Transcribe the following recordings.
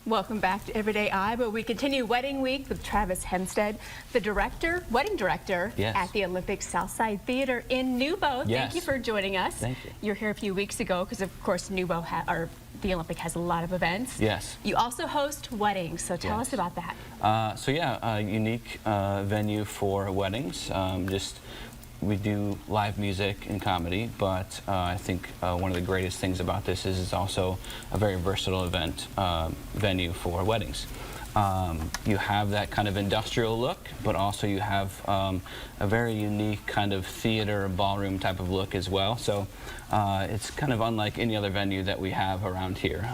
Welcome back to Everyday Eye, where we continue Wedding Week with Travis Hempstead, the wedding director at the Olympic Southside Theater in NewBo. Thank you for joining us. Thank you. You're here a few weeks ago because, of course, NewBo the Olympic has a lot of events. Yes. You also host weddings, so tell us about that. A unique venue for weddings. We do live music and comedy, but I think one of the greatest things about this is it's also a very versatile venue for weddings. You have that kind of industrial look, but also you have a very unique kind of theater, ballroom type of look as well. So it's kind of unlike any other venue that we have around here.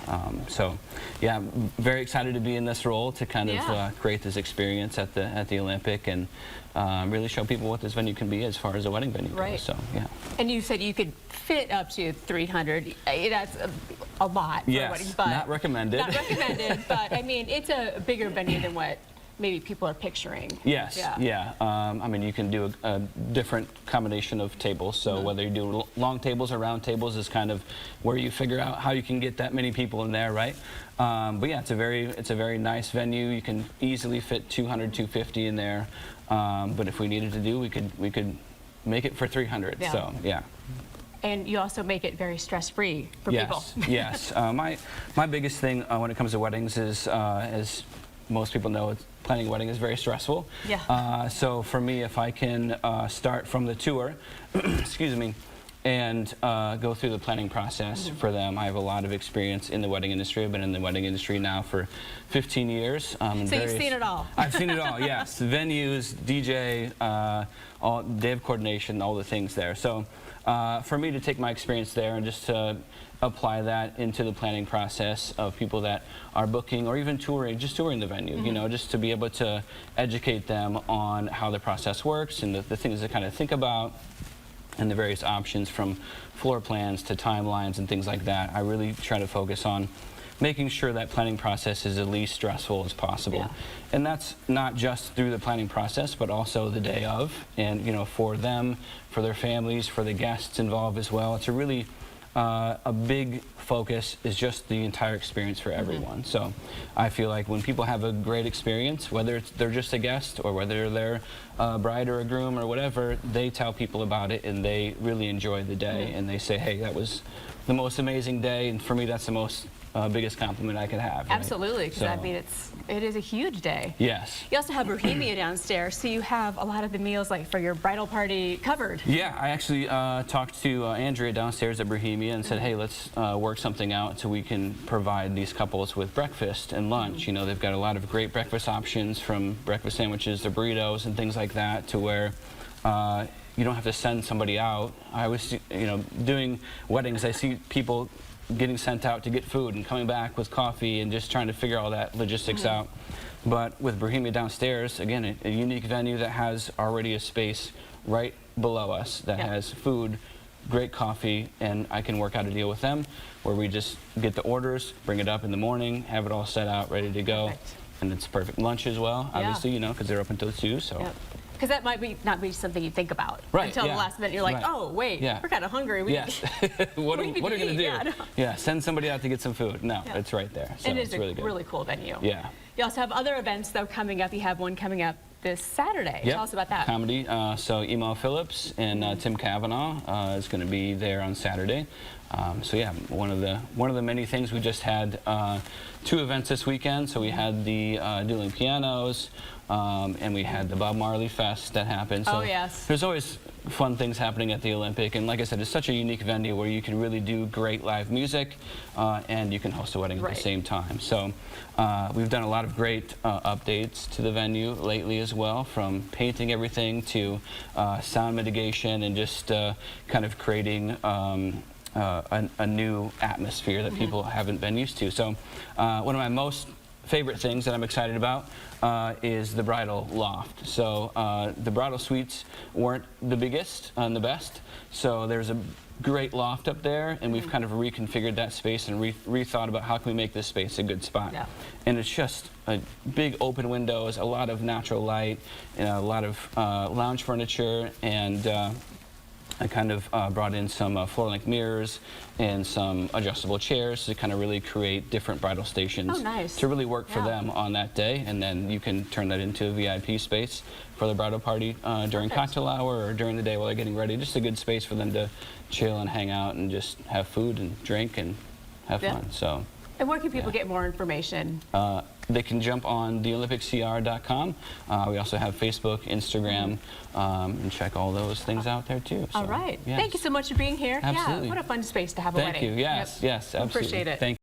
Yeah, I'm very excited to be in this role to kind of create this experience at the Olympic and really show people what this venue can be as far as a wedding venue goes. So, yeah. And you said you could fit up to 300. That's a lot for a wedding, but not recommended. Not recommended, but I mean, it's a bigger venue than what maybe people are picturing. Yes, I mean, you can do a different combination of tables. So whether you do long tables or round tables is kind of where you figure out how you can get that many people in there, right? But yeah, it's a very nice venue. You can easily fit 200, 250 in there. But if we needed to do, we could make it for 300. Yeah. So yeah. And you also make it very stress-free for people. Yes. My biggest thing when it comes to weddings is, as most people know, planning a wedding is very stressful. Yeah. So for me, if I can start from the tour, excuse me, and go through the planning process for them. I have a lot of experience in the wedding industry. I've been in the wedding industry now for 15 years. So you've seen it all. I've seen it all, yes. Venues, DJ, day of coordination, all the things there. So for me to take my experience there and just to apply that into the planning process of people that are booking or even touring, just touring the venue, you know, just to be able to educate them on how the process works and the things to kind of think about, and the various options from floor plans to timelines and things like that. I really try to focus on making sure that planning process is as least stressful as possible. Yeah. And that's not just through the planning process, but also the day of, and you know, for them, for their families, for the guests involved as well. It's a really a big focus is just the entire experience for everyone. So I feel like when people have a great experience, whether they're just a guest or whether they're a bride or a groom or whatever, they tell people about it and they really enjoy the day and they say, hey, that was the most amazing day, and for me that's the most biggest compliment I could have. Right? Absolutely, because I mean it is a huge day. Yes. You also have Bohemia downstairs, so you have a lot of the meals like for your bridal party covered. Yeah, I actually talked to Andrea downstairs at Bohemia and said, hey, let's work something out so we can provide these couples with breakfast and lunch. You know, they've got a lot of great breakfast options, from breakfast sandwiches to burritos and things like that, to where you don't have to send somebody out. I was, you know, doing weddings, I see people getting sent out to get food and coming back with coffee and just trying to figure all that logistics out. But with Bohemia downstairs, again, a unique venue that has already a space right below us that has food, great coffee, and I can work out a deal with them where we just get the orders, bring it up in the morning, have it all set out, ready to go. And it's perfect lunch as well, obviously, you know, because they're open till 2, so. Because that might not be something you think about until the last minute. You're like, oh, wait, we're kind of hungry. What are we going to do? Yeah, send somebody out to get some food. No, it's right there. So and it's really good. Really cool venue. Yeah. You also have other events, though, coming up. You have one coming up this Saturday. Tell us about that. Comedy. So Emo Phillips and Tim Cavanaugh is going to be there on Saturday. So yeah, one of the many things. We just had 2 events this weekend. So we had the dueling pianos, and we had the Bob Marley Fest that happened. So there's always fun things happening at the Olympic, and like I said, it's such a unique venue where you can really do great live music and you can host a wedding at the same time. So we've done a lot of great updates to the venue lately as well, from painting everything to sound mitigation and just kind of creating a new atmosphere that people haven't been used to. So one of my most favorite things that I'm excited about is the bridal loft. So the bridal suites weren't the biggest and the best, so there's a great loft up there, and we've kind of reconfigured that space and rethought about how can we make this space a good spot. And it's just big open windows, a lot of natural light, a lot of lounge furniture, and I kind of brought in some floor-length mirrors and some adjustable chairs to kind of really create different bridal stations to really work for them on that day, and then you can turn that into a VIP space for the bridal party during cocktail hour or during the day while they're getting ready. Just a good space for them to chill and hang out and just have food and drink and have fun. So. And where can people get more information? They can jump on theolympiccr.com. We also have Facebook, Instagram, and check all those things out there too. So, all right. Yes. Thank you so much for being here. Absolutely. Yeah, what a fun space to have a wedding. Thank you. Yes, yes, absolutely. Appreciate it. Thank you.